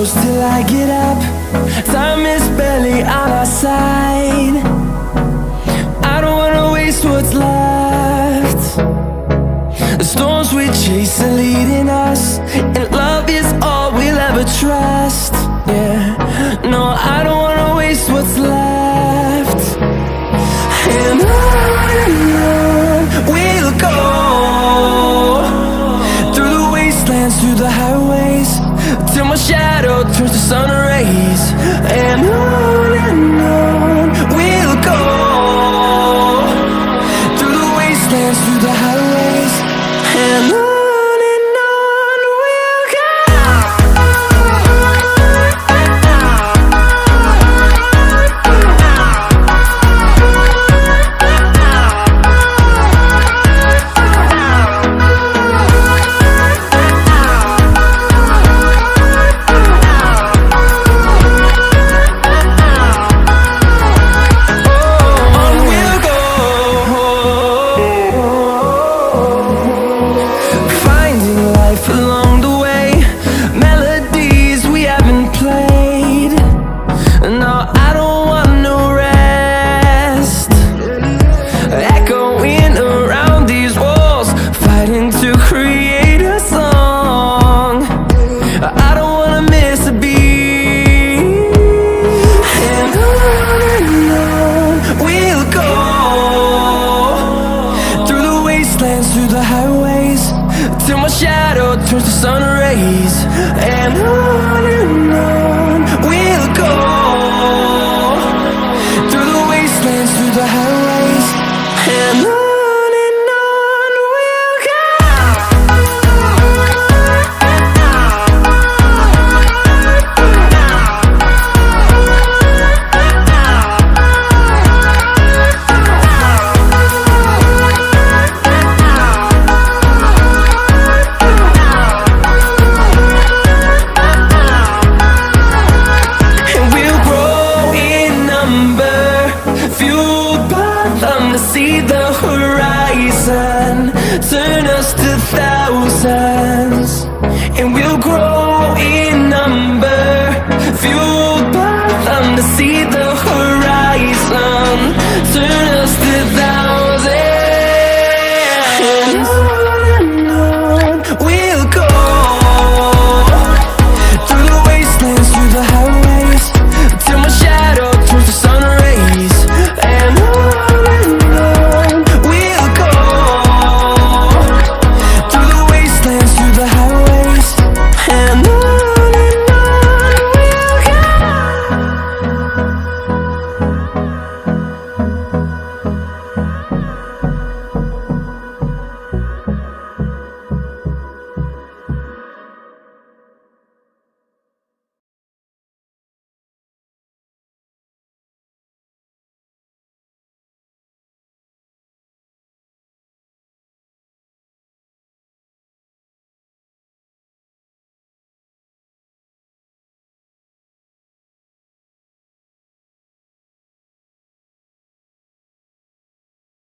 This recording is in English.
close till I get up. Time is barely on our side. I don't wanna waste what's left. The storms we chase are leading us, and love is all we'll ever trust. Yeah, no, I don't wanna waste what's left. And on we'll go, through the wastelands, through the highways, till my shadow turns to sun rays. And on we'll go, through the wastelands, through the highways, and on we'll go. Through the highways, till my shadow turns to sun rays. And on we'll go, through the wastelands, through the highways, and on we'll go. See the horizon, turn us to thousands, and we'll grow in number, fueled by them to see the horizon.